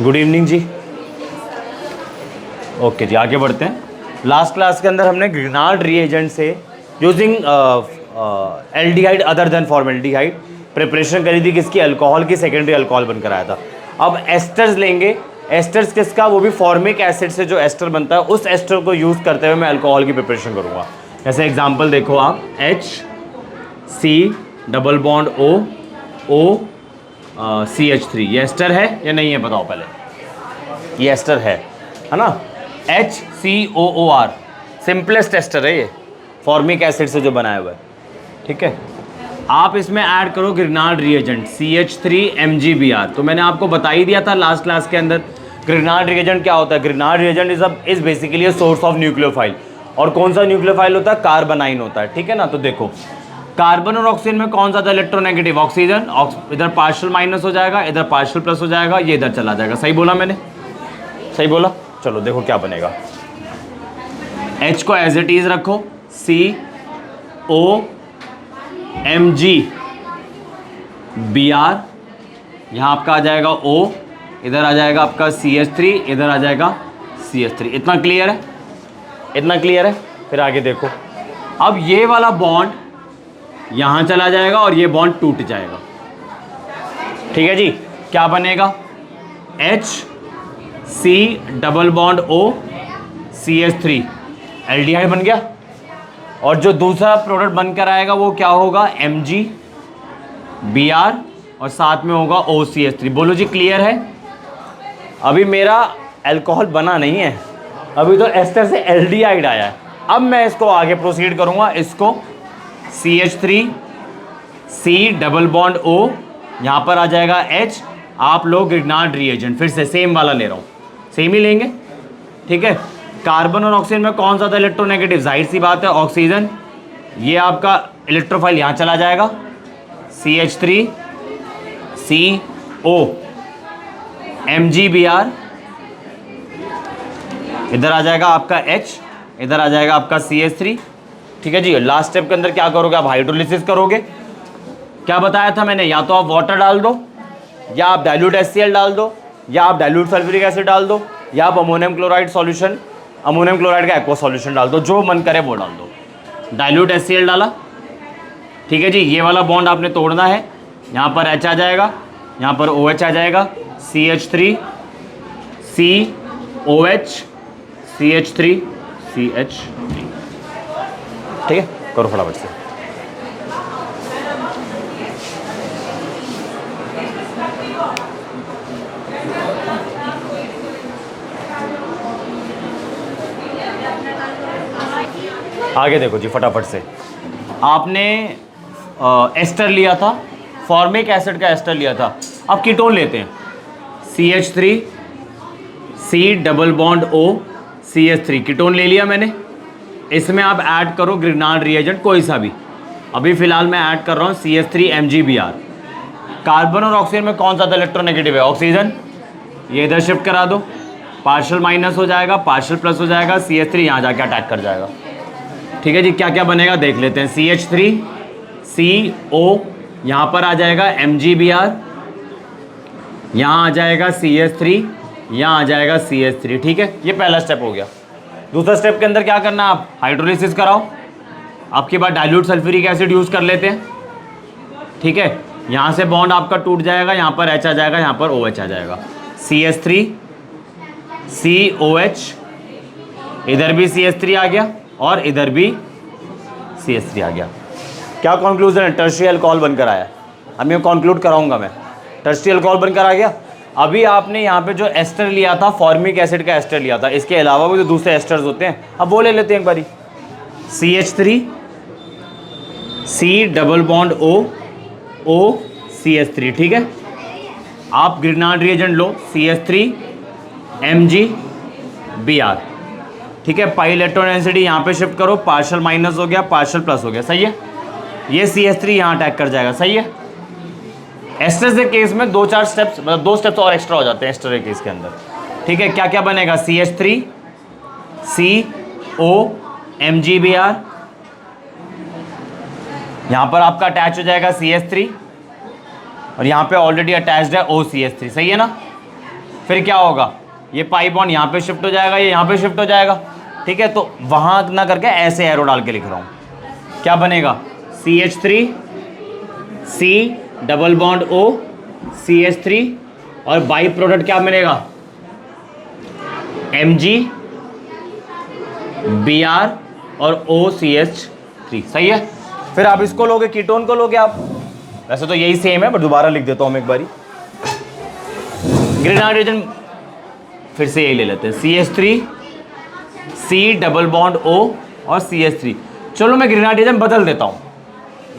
Good evening जी। Okay जी, आगे बढ़ते हैं। लास्ट क्लास के अंदर हमने ग्रिनार्ड रिएजेंट से using aldehyde other than formaldehyde preparation करी थी किसकी, अल्कोहल की, सेकेंडरी अल्कोहल बनकर आया था। अब एस्टर्स लेंगे। एस्टर्स किसका, वो भी फॉर्मिक एसिड से जो एस्टर बनता है उस एस्टर को यूज़ करते हुए मैं अल्कोहल की प्रिपरेशन करूँगा। जैसे एग्जाम्पल देखो आप, HCOO, ये एस्टर है या नहीं है बताओ पहले। ये एस्टर है ना, HCOOR सिंपलेस्ट एस्टर है ये, फॉर्मिक एसिड से जो बनाया हुआ है। ठीक है, आप इसमें ऐड करो ग्रिनार्ड रिएजेंट CH3MgBr। तो मैंने आपको बता ही दिया था लास्ट क्लास के अंदर ग्रिनार्ड रिएजेंट क्या होता है। Grignard reagent is basically a source of nucleophile. और कौन सा न्यूक्लियोफाइल होता है, कार्बनाइन होता है। ठीक है ना, तो देखो कार्बन और ऑक्सीजन में कौन सा था इलेक्ट्रोनेगेटिव, ऑक्सीजन। इधर पार्शियल माइनस हो जाएगा, इधर पार्शियल प्लस हो जाएगा, ये इधर चला जाएगा। सही बोला मैंने, सही बोला। चलो देखो क्या बनेगा। H को एज इट इज रखो, COMgBr, यहाँ आपका आ जाएगा O, इधर आ जाएगा आपका CH3, इधर आ जाएगा CH3। इतना क्लियर है, इतना क्लियर है। फिर आगे देखो, अब ये वाला बॉन्ड यहाँ चला जाएगा और ये बॉन्ड टूट जाएगा। ठीक है जी, क्या बनेगा, HC≡O एल्डिहाइड बन गया। और जो दूसरा प्रोडक्ट बनकर आएगा वो क्या होगा, MgBr और साथ में होगा OCH3। बोलो जी क्लियर है। अभी मेरा अल्कोहल बना नहीं है, अभी तो एस्टर से एल्डिहाइड आया है। अब मैं इसको आगे प्रोसीड करूंगा, इसको CH3C≡O, यहाँ पर आ जाएगा H। आप लोग ग्रिनार्ड रिएजेंट फिर से सेम वाला ले रहा हूँ, सेम ही लेंगे। ठीक है, कार्बन और ऑक्सीजन में कौन सा था इलेक्ट्रोनेगेटिव, जाहिर सी बात है ऑक्सीजन। ये आपका इलेक्ट्रोफाइल यहाँ चला जाएगा, CH3CO इधर आ जाएगा आपका H, इधर आ जाएगा आपका CH3। ठीक है जी, लास्ट स्टेप के अंदर क्या करोगे, आप हाइड्रोलिसिस करोगे। क्या बताया था मैंने, या तो आप वाटर डाल दो, या आप डाइल्यूट HCl डाल दो, या आप डाइल्यूट सल्फ्यूरिक एसिड डाल दो, या आप ammonium chloride solution, ammonium chloride का एक्वा सॉल्यूशन डाल दो, जो मन करे वो डाल दो। डाइल्यूट HCl डाला, ठीक है जी। ये वाला बॉन्ड आपने तोड़ना है, यहाँ पर H आ जाएगा, यहाँ पर OH आ जाएगा, CH3 COH CH3 CH3। ठीक है, करो फटाफट से। आगे देखो जी फटाफट से। आपने एस्टर लिया था, फॉर्मिक एसिड का एस्टर लिया था। अब कीटोन लेते हैं, CH3C≡O CH3 कीटोन ले लिया मैंने। इसमें आप ऐड करो ग्रिनार्ड रिएजेंट कोई सा भी। अभी फिलहाल मैं ऐड कर रहा हूँ CH3MgBr। कार्बन और ऑक्सीजन में कौन सा था इलेक्ट्रोनेगेटिव है, ऑक्सीजन। ये इधर शिफ्ट करा दो, पार्शियल माइनस हो जाएगा, पार्शियल प्लस हो जाएगा, CH3 यहाँ जाके अटैक कर जाएगा। ठीक है जी, क्या क्या बनेगा देख लेते हैं। CH3CO यहाँ पर आ जाएगा MgBr, यहाँ आ जाएगा CH3, यहाँ आ जाएगा CH3। ठीक है, ये पहला स्टेप हो गया। दूसरा स्टेप के अंदर क्या करना है, आप हाइड्रोलिसिस कराओ। आपके पास डाइल्यूट सल्फ्यूरिक एसिड यूज़ कर लेते हैं। ठीक है, यहाँ से बॉन्ड आपका टूट जाएगा, यहाँ पर H आ जाएगा, यहाँ पर OH आ जाएगा, CH3COH, इधर भी CH3 आ गया और इधर भी CH3 आ गया। क्या कंक्लूजन है, टर्शियरी अल्कोहल बनकर आया। अब मैं कंक्लूड कराऊंगा, मैं टर्शियरी अल्कोहल बनकर आ गया। अभी आपने यहाँ पे जो एस्टर लिया था, फॉर्मिक एसिड का एस्टर लिया था, इसके अलावा भी जो दूसरे एस्टर्स होते हैं, अब वो ले लेते हैं एक बारी। CH3C≡O CH3। ठीक है, आप ग्रिनार्ड रिएजेंट लो, CH3MgBr। ठीक है, पाई इलेक्ट्रॉन डेंसिटी यहाँ पे शिफ्ट करो, पार्शियल माइनस हो गया, पार्शियल प्लस हो गया। सही है, ये CH3 यहाँ अटैक कर जाएगा। सही है, एस्टर के केस में 2-4 स्टेप्स, मतलब 2 स्टेप्स और एक्स्ट्रा हो जाते हैं एस्टर के केस के अंदर। ठीक है, क्या क्या बनेगा, CH3COMgBr, यहाँ पर आपका अटैच हो जाएगा CH3 और यहाँ पे ऑलरेडी अटैच्ड है OCH3। सही है ना। फिर क्या होगा, ये पाई बॉन्ड यहाँ पे शिफ्ट हो जाएगा, ये यहाँ पे शिफ्ट हो जाएगा, ठीक है। तो वहाँ ना करके ऐसे एरो डाल के लिख रहा हूँ, क्या बनेगा, CH3 C double bond O CH3 और बाई प्रोडक्ट क्या बनेगा, Mg Br और OCH3, सही है। फिर आप इसको लोगे, कीटोन को लोगे आप, वैसे तो यही सेम है बट दोबारा लिख देता हूँ मैं एक बारी। ग्रेनाइट रिएजेंट फिर से यही ले लेते हैं, CH3 C double bond O और CH3। चलो मैं ग्रेनाइट रिएजेंट बदल देता हूँ,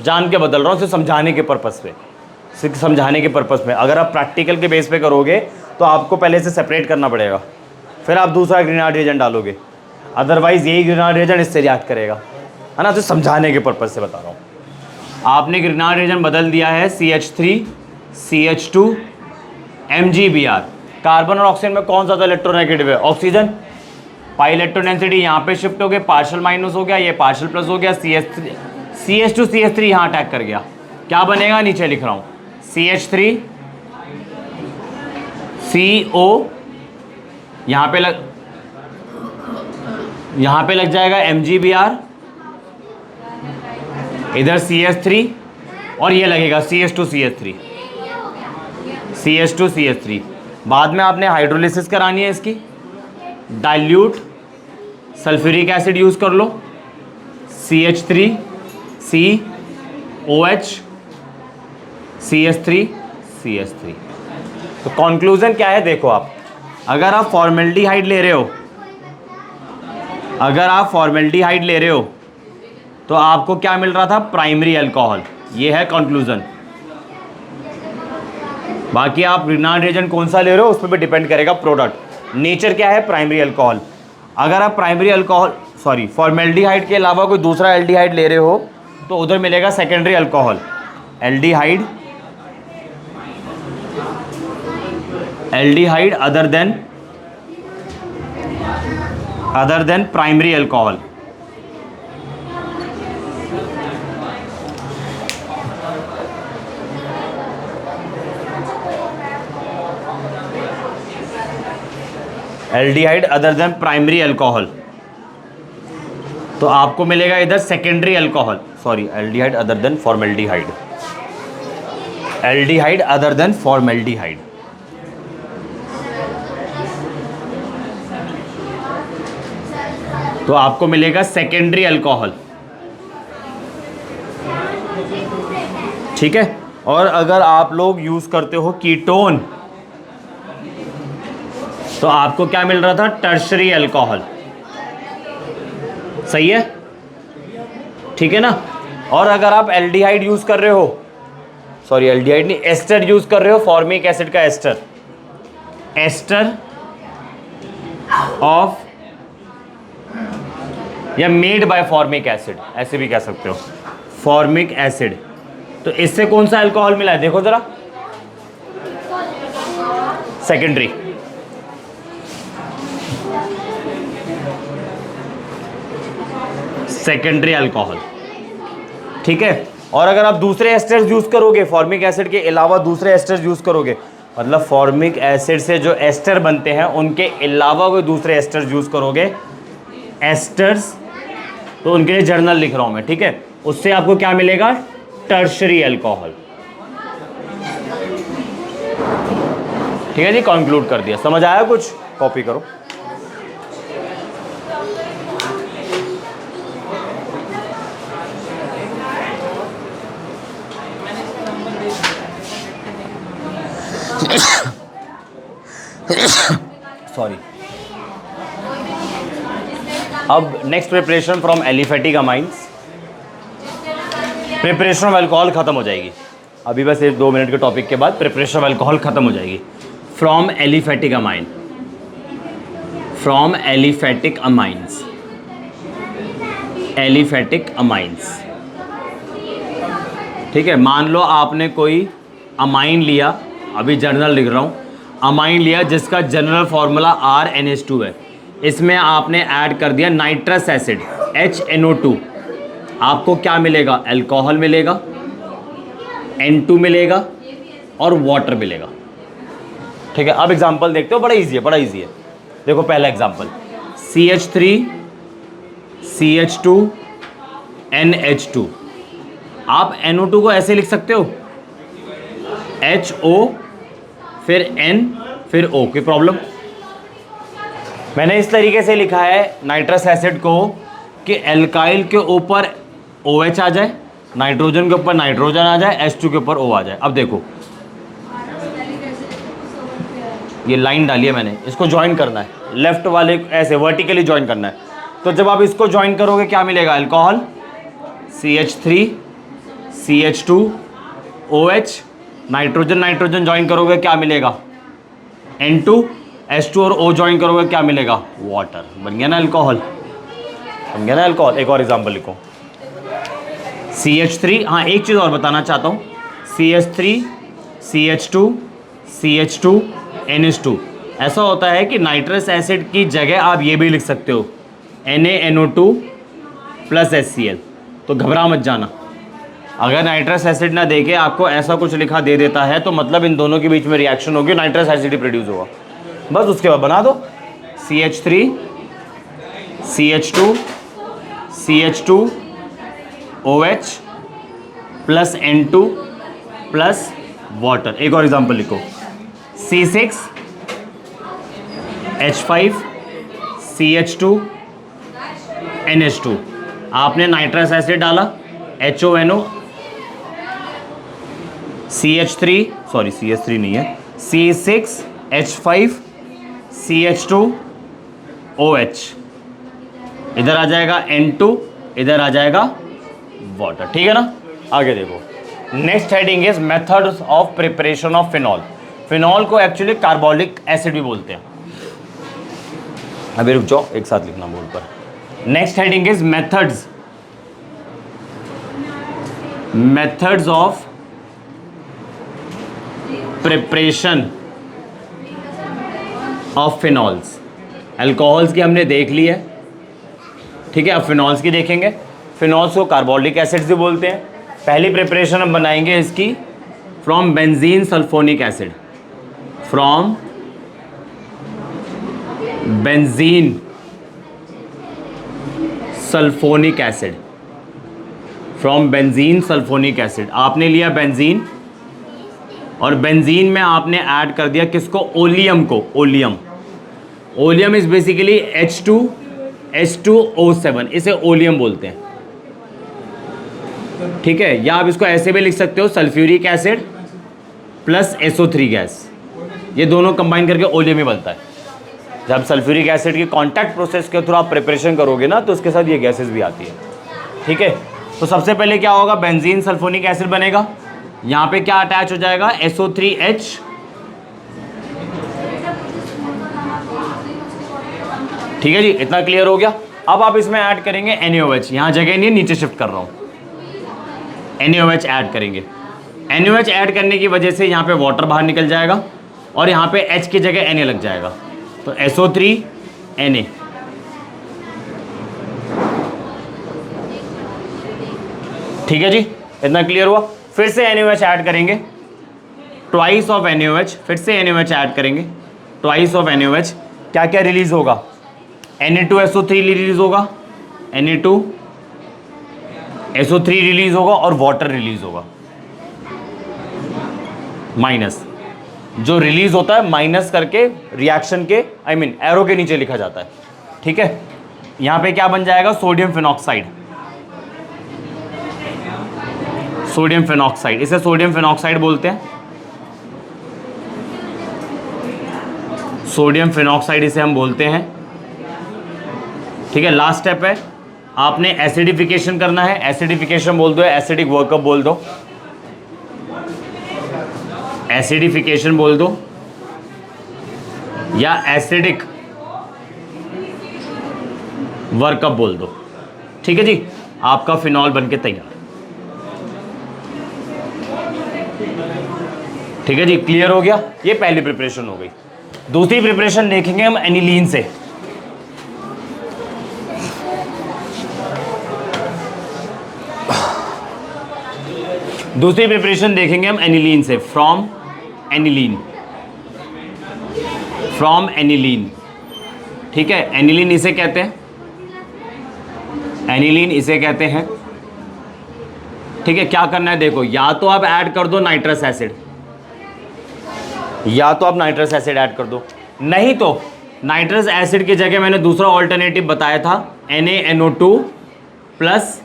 जान के बदल रहा हूँ, सिर्फ समझाने के पर्पस पे, सिर्फ समझाने के पर्पस में। अगर आप प्रैक्टिकल के बेस पे करोगे तो आपको पहले से सेपरेट करना पड़ेगा, फिर आप दूसरा ग्रेनाइट रिएजेंट डालोगे, अदरवाइज यही ग्रेनाइट रिएजेंट इससे रिएक्ट करेगा, है ना। तो समझाने के पर्पज से बता रहा हूँ। आपने ग्रेनाइट रिएजेंट बदल दिया है, CH3 CH2 MgBr। कार्बन और ऑक्सीजन में कौन सा ज़्यादा इलेक्ट्रोनेगेटिव है, ऑक्सीजन। पाई इलेक्ट्रॉन डेंसिटी यहाँ पे शिफ्ट हो गया, पार्शियल माइनस हो गया, ये पार्शियल प्लस हो गया, CH2 CH3 यहाँ अटैक कर गया, क्या बनेगा, नीचे लिख रहा हूँ, CH3 CO यहाँ पे लग जाएगा MgBr, इधर CH3 और ये लगेगा CH2 CH3। बाद में आपने हाइड्रोलिसिस करानी है इसकी, डाइल्यूट सल्फ्यूरिक एसिड यूज कर लो, CH3 COH CH3। तो कंक्लूजन क्या है, देखो आप, अगर आप फॉर्मेल्डिहाइड ले रहे हो, तो आपको क्या मिल रहा था, प्राइमरी अल्कोहल, ये है कंक्लूजन। बाकी आप ग्रेनाइट रिएजेंट कौन सा ले रहे हो उस पर भी डिपेंड करेगा प्रोडक्ट। नेचर क्या है, प्राइमरी अल्कोहल। अगर आप फॉर्मेल्डिहाइड के अलावा कोई दूसरा एल्डिहाइड ले रहे हो तो उधर मिलेगा secondary alcohol, aldehyde other than primary alcohol. Aldehyde other than primary alcohol, तो आपको मिलेगा इधर secondary alcohol, aldehyde other than formaldehyde, तो आपको मिलेगा सेकेंडरी अल्कोहल, ठीक है। और अगर आप लोग यूज करते हो कीटोन तो आपको क्या मिल रहा था, टर्शरी अल्कोहल, सही है, ठीक है ना। और अगर आप एल्डिहाइड यूज कर रहे हो, एल्डिहाइड नहीं, एस्टर यूज कर रहे हो, फॉर्मिक एसिड का एस्टर ऑफ या मेड बाय फॉर्मिक एसिड, ऐसे भी कह सकते हो, फॉर्मिक एसिड, तो इससे कौन सा अल्कोहल मिला है, देखो जरा, सेकेंडरी अल्कोहल, ठीक है। और अगर आप दूसरे एस्टर्स यूज करोगे, फॉर्मिक एसिड के अलावा दूसरे एस्टर्स यूज करोगे, मतलब फॉर्मिक एसिड से जो एस्टर बनते हैं उनके अलावा कोई दूसरे एस्टर्स यूज करोगे, एस्टर्स, तो उनके लिए जर्नल लिख रहा हूं मैं, ठीक है, उससे आपको क्या मिलेगा, टर्शरी अल्कोहल, ठीक है जी, कंक्लूड कर दिया। समझ आया कुछ, कॉपी करो। सॉरी। अब next preparation from aliphatic amines. Preparation of alcohol खत्म हो जाएगी अभी, बस 1-2 मिनट के टॉपिक के बाद प्रिपरेशन ऑफ अल्कोहल खत्म हो जाएगी। फ्रॉम एलिफेटिक अमाइंस, ठीक है। मान लो आपने कोई अमाइन लिया, अभी जर्नल लिख रहा हूँ, अमाइन लिया जिसका जनरल फॉर्मूला RNH2 है, इसमें आपने ऐड कर दिया नाइट्रस एसिड HNO2, आपको क्या मिलेगा, अल्कोहल मिलेगा, N2 मिलेगा और वाटर मिलेगा, ठीक है, अब एग्जाम्पल देखते हो, बड़ा इजी है, बड़ा इजी है। देखो पहला एग्जाम्पल, CH3 CH2 NH2। आप NO2 को ऐसे लिख सकते हो, HO फिर N फिर O, कोई प्रॉब्लम? मैंने इस तरीके से लिखा है नाइट्रस एसिड को कि एल्काइल के ऊपर OH आ जाए, नाइट्रोजन के ऊपर नाइट्रोजन आ जाए, H2 के ऊपर O आ जाए। अब देखो ये लाइन डाली है मैंने, इसको ज्वाइन करना है, लेफ्ट वाले ऐसे वर्टिकली ज्वाइन करना है। तो जब आप इसको ज्वाइन करोगे क्या मिलेगा? Alcohol CH3 CH2 OH, nitrogen nitrogen join करोगे क्या मिलेगा? N2 H2 और O ज्वाइन करोगे क्या मिलेगा? वाटर। बन गया ना अल्कोहल, बन गया ना अल्कोहल। एक और एग्जांपल लिखो, CH3, हाँ एक चीज़ और बताना चाहता हूँ, CH3 CH2 CH2 NH2। ऐसा होता है कि नाइट्रस एसिड की जगह आप ये भी लिख सकते हो NaNO2 प्लस HCl। तो घबरा मत जाना, अगर नाइट्रस एसिड ना देके आपको ऐसा कुछ लिखा दे देता है तो मतलब इन दोनों के बीच में रिएक्शन होगी, नाइट्रस एसिड ही प्रोड्यूस होगा। बस उसके बाद बना दो CH3 CH2 CH2 OH plus N2 plus water. एक और एग्जांपल लिखो, C6 H5 CH2 NH2। आपने नाइट्रस एसिड डाला, HONO, CH3 सॉरी CH3 नहीं है, C6 H5 CH2 OH, इधर आ जाएगा N2, इधर आ जाएगा वाटर। ठीक है ना? आगे देखो, next heading is methods of preparation of phenol. Phenol को एक्चुअली कार्बोलिक एसिड भी बोलते हैं। अभी रुक जाओ, एक साथ लिखना बोर्ड पर। Next heading is methods of preparation of phenols. Alcohols की हमने देख ली है, ठीक है, अब फिनॉल्स की देखेंगे। फिनॉल्स को कार्बोलिक एसिड्स भी बोलते हैं। पहली प्रिपरेशन हम बनाएंगे इसकी from benzene sulphonic acid, from benzene sulphonic acid, from benzene sulphonic acid. आपने लिया बेंजीन और बेंजीन में आपने ऐड कर दिया किसको? ओलियम को। ओलियम इज बेसिकली H2H2O7, इसे ओलियम बोलते हैं। ठीक है, या आप इसको ऐसे भी लिख सकते हो, sulphuric acid plus SO3 gas, ये दोनों कंबाइन करके ओलियम ही बनता है। जब सल्फ्यूरिक एसिड की कॉन्टैक्ट प्रोसेस के थ्रू आप प्रिपरेशन करोगे ना तो उसके साथ ये गैसेस भी आती है। ठीक है, तो सबसे पहले क्या होगा? बेंजीन सल्फोनिक एसिड बनेगा, यहाँ पे क्या अटैच हो जाएगा? SO3H, ठीक है जी, इतना क्लियर हो गया। अब आप इसमें ऐड करेंगे NaOH, यहाँ जगह नहीं है, नीचे शिफ्ट कर रहा हूँ। NaOH ऐड करेंगे। NaOH ऐड करने की वजह से यहाँ पे वाटर बाहर निकल जाएगा और यहाँ पे H की जगह Na लग जाएगा, तो SO3Na। ठीक है जी, इतना क्लियर हुआ। फिर से NaOH ऐड करेंगे, ट्वाइस ऑफ NaOH, फिर से NaOH ऐड करेंगे, ट्वाइस ऑफ NaOH। क्या क्या रिलीज होगा? Na2SO3 रिलीज होगा, Na2SO3 रिलीज होगा और वाटर रिलीज होगा। माइनस, जो रिलीज होता है माइनस करके रिएक्शन के एरो के नीचे लिखा जाता है। ठीक है, यहां पे क्या बन जाएगा? सोडियम फिनॉक्साइड, सोडियम फिनॉक्साइड, इसे सोडियम फिनॉक्साइड बोलते हैं। सोडियम फिनॉक्साइड इसे हम बोलते हैं। ठीक है, लास्ट स्टेप है, आपने एसिडिफिकेशन करना है। एसिडिफिकेशन बोल दो, एसिडिक वर्कअप बोल दो, एसिडिफिकेशन बोल दो या एसिडिक वर्कअप बोल दो। ठीक है जी, आपका फिनॉल बनके तैयार। ठीक है जी, क्लियर हो गया। ये पहली प्रिपरेशन हो गई। दूसरी प्रिपरेशन देखेंगे हम एनिलीन से। दूसरी प्रिपरेशन देखेंगे हम एनिलीन से, फ्रॉम एनिलीन। फ्रॉम एनिलीन, ठीक है, एनिलीन इसे कहते हैं, एनिलीन इसे कहते हैं, ठीक है। क्या करना है देखो, या तो आप ऐड कर दो नाइट्रस एसिड, या तो आप नाइट्रस एसिड ऐड कर दो, नहीं तो नाइट्रस एसिड की जगह मैंने दूसरा ऑल्टरनेटिव बताया था NaNO2 प्लस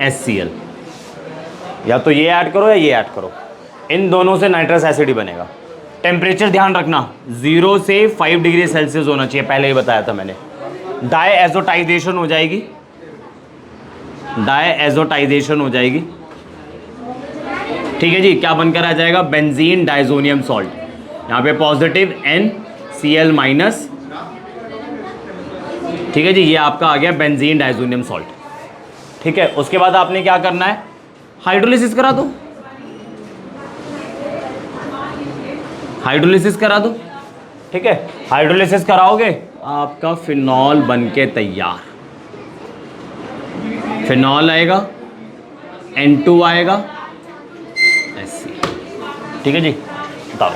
HCl, या तो ये ऐड करो या ये ऐड करो, इन दोनों से नाइट्रस एसिड ही बनेगा। टेम्परेचर ध्यान रखना 0 से 5 डिग्री सेल्सियस होना चाहिए, पहले ही बताया था मैंने। डायएजोटाइजेशन हो जाएगी, डायएजोटाइजेशन हो जाएगी, ठीक है जी। क्या बनकर आ जाएगा, बेंजीन डाइजोनियम सॉल्ट, यहाँ पे पॉजिटिव NCl माइनस, ठीक है जी, ये आपका आ गया बेंजीन डाइजोनियम सॉल्ट, ठीक है। उसके बाद आपने क्या करना है, हाइड्रोलिसिस करा दो, हाइड्रोलिसिस करा दो, ठीक है। हाइड्रोलिसिस कराओगे आपका फिनॉल बनके तैयार, फिनॉल आएगा, N2 आएगा, SC, ठीक है जी। बताओ,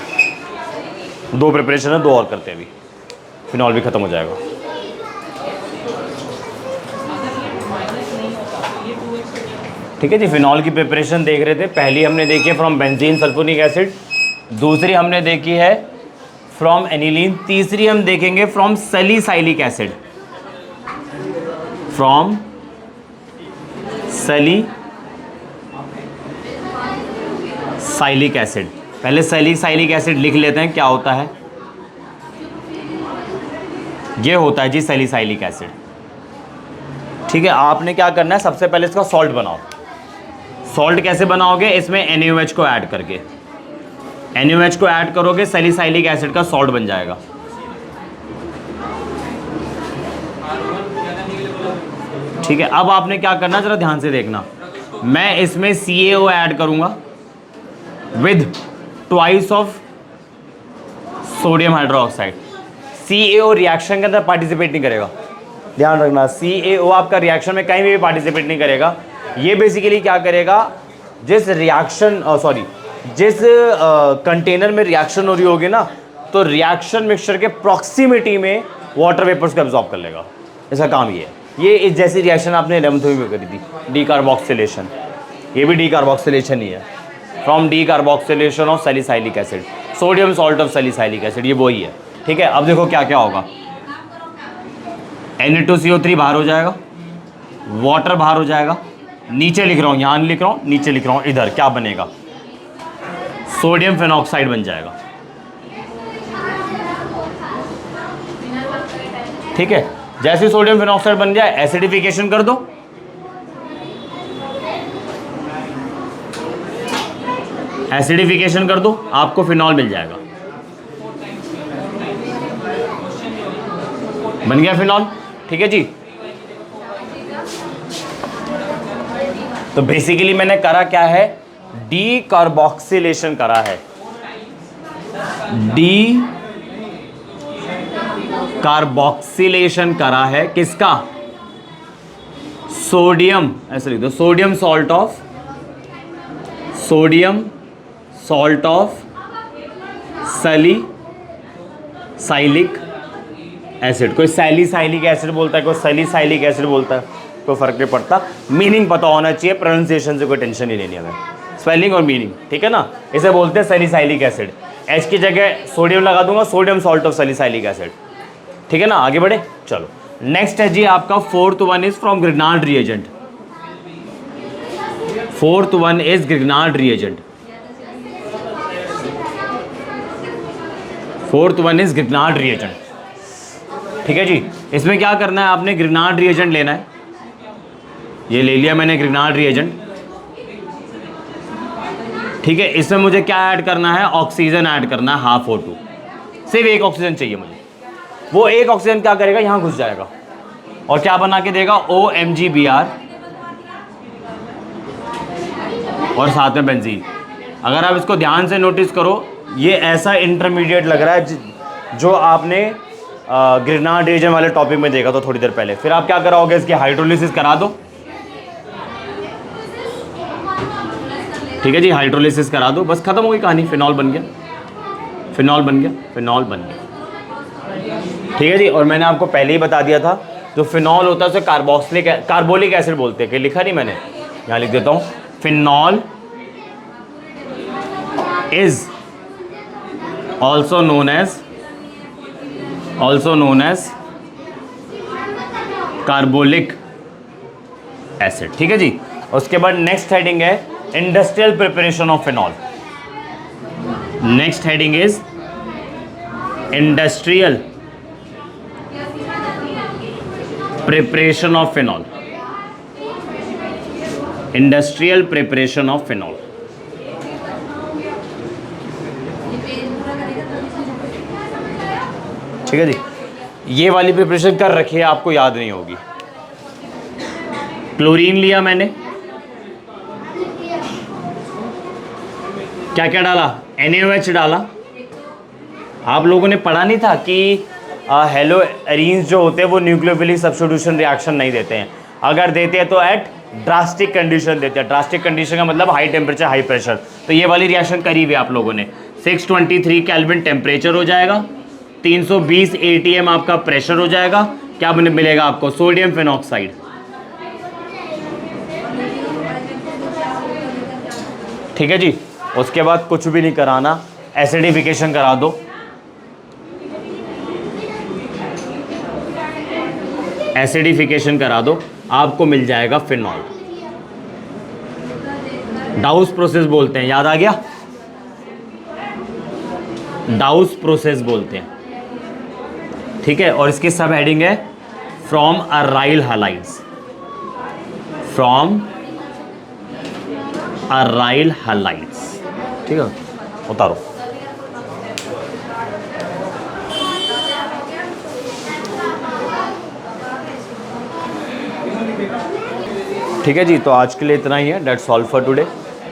2 प्रिपरेशन है, 2 और करते हैं अभी, फिनॉल भी खत्म हो जाएगा। ठीक है जी, फिनॉल की प्रिपरेशन देख रहे थे, पहली हमने देखी है फ्रॉम बेंजीन सल्फोनिक एसिड, दूसरी हमने देखी है फ्रॉम एनिलीन, तीसरी हम देखेंगे from salicylic acid, from salicylic acid. पहले सैलिसाइलिक एसिड लिख लेते हैं क्या होता है, ये होता है जी सैलिसाइलिक एसिड, ठीक है। आपने क्या करना है, सबसे पहले इसका सॉल्ट बनाओ। सॉल्ट कैसे बनाओगे, इसमें NaOH को ऐड करके, NaOH को ऐड करोगे, सैलिसाइलिक एसिड का सॉल्ट बन जाएगा, ठीक है। अब आपने क्या करना, जरा ध्यान से देखना, मैं इसमें CaO ऐड करूंगा with twice of sodium hydroxide. CaO reaction के अंदर पार्टिसिपेट नहीं करेगा, ध्यान रखना, CaO आपका रिएक्शन में कहीं भी पार्टिसिपेट नहीं करेगा। ये बेसिकली क्या करेगा, जिस रिएक्शन जिस कंटेनर में रिएक्शन हो रही होगी ना, तो रिएक्शन मिक्सचर के प्रॉक्सिमिटी में वाटर वेपर्स को एब्जॉर्ब कर लेगा, इसका काम ये है। ये इस जैसी रिएक्शन आपने 11वीं में करी थी, डीकार्बोक्सिलेशन, ये भी डीकार्बोक्सिलेशन ही है, from decarboxylation of salicylic acid, sodium salt of salicylic acid, ये वही है, ठीक है। अब देखो क्या क्या होगा, Na2CO3 बाहर हो जाएगा, वाटर बाहर हो जाएगा, नीचे लिख रहा हूँ, यहाँ नहीं लिख रहा हूँ, नीचे लिख रहा हूँ, इधर क्या बनेगा, सोडियम फेनॉक्साइड बन जाएगा, ठीक है। जैसे सोडियम फेनॉक्साइड बन जाए, एसिडिफिकेशन कर दो, एसिडिफिकेशन कर दो, आपको फिनॉल मिल जाएगा, बन गया फिनॉल, ठीक है जी। तो बेसिकली मैंने करा क्या है, डीकार्बोक्सिलेशन करा है, डीकार्बोक्सिलेशन करा है, किसका, सोडियम, ऐसे लिख दो, sodium salt of salicylic acid. कोई सैलिसाइलिक एसिड बोलता है, कोई सैलिसाइलिक एसिड बोलता है, कोई फर्क नहीं पड़ता, मीनिंग पता होना चाहिए, प्रोनाउंसिएशन से कोई टेंशन नहीं लेनी हमें, स्पेलिंग और मीनिंग, ठीक है ना। इसे बोलते हैं सैलिसाइलिक एसिड, H की जगह सोडियम लगा दूंगा, sodium salt of salicylic acid, ठीक है ना। आगे बढ़े, चलो नेक्स्ट है जी आपका 4th one is from Grignard reagent, 4th one is Grignard reagent, 4th one is Grignard reagent, ठीक है जी। इसमें क्या करना है, आपने ग्रिग्नार्ड रिएजेंट लेना है, ये ले लिया मैंने ग्रिग्नार्ड रिएजेंट, ठीक है। इसमें मुझे क्या ऐड करना है, ऑक्सीजन ऐड करना है, हाफ O2, सिर्फ एक ऑक्सीजन चाहिए मुझे। वो एक ऑक्सीजन क्या करेगा, यहां घुस जाएगा और क्या बना के देगा, OMgBr और साथ में बेंजीन। अगर आप इसको ध्यान से नोटिस करो, ये ऐसा इंटरमीडिएट लग रहा है जो आपने ग्रिग्नार्ड रिएजेंट वाले टॉपिक में देखा था थोड़ी देर पहले। फिर आप क्या कराओगे, इसकी हाइड्रोलिसिस करा दो, ठीक है जी, हाइड्रोलिसिस करा दो, बस खत्म हो गई कहानी, फिनॉल बन गया, फिनॉल बन गया, फिनॉल बन गया, ठीक है जी। और मैंने आपको पहले ही बता दिया था, जो फिनॉल होता है उसे कार्बोलिक एसिड बोलते हैं। कि लिखा नहीं मैंने, यहाँ लिख देता हूँ, phenol is also known as carbolic acid. ठीक है जी। उसके बाद नेक्स्ट हेडिंग है industrial preparation of phenol. Next heading is industrial preparation of phenol. Industrial preparation of phenol. ठीक है जी। ये वाली प्रिपरेशन कर रखी है, आपको याद नहीं होगी। क्लोरीन लिया मैंने, क्या क्या डाला, NaOH डाला। आप लोगों ने पढ़ा नहीं था कि हेलो एरीन्स जो होते हैं वो न्यूक्लियोफिलिक सब्स्टिट्यूशन रिएक्शन नहीं देते हैं। अगर देते हैं तो एट ड्रास्टिक कंडीशन देते हैं। ड्रास्टिक कंडीशन का मतलब हाई टेम्परेचर हाई प्रेशर। तो ये वाली रिएक्शन करी हुई आप लोगों ने। 623 केल्विन टेम्परेचर हो जाएगा, 320 ATM आपका प्रेशर हो जाएगा। क्या मिलेगा आपको, सोडियम फिनॉक्साइड। ठीक है जी। उसके बाद कुछ भी नहीं कराना, एसिडिफिकेशन करा दो। एसिडिफिकेशन करा दो, आपको मिल जाएगा फिनॉल। डाउस प्रोसेस बोलते हैं, याद आ गया, डाउस प्रोसेस बोलते हैं। ठीक है। और इसकी सब हेडिंग है from aryl halides. From aryl halides. ठीक है, उतारो। ठीक है जी। तो आज के लिए इतना ही है। That's all for today,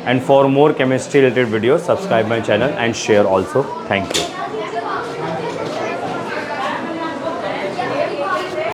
and for more chemistry related video subscribe my channel and share also. Thank you.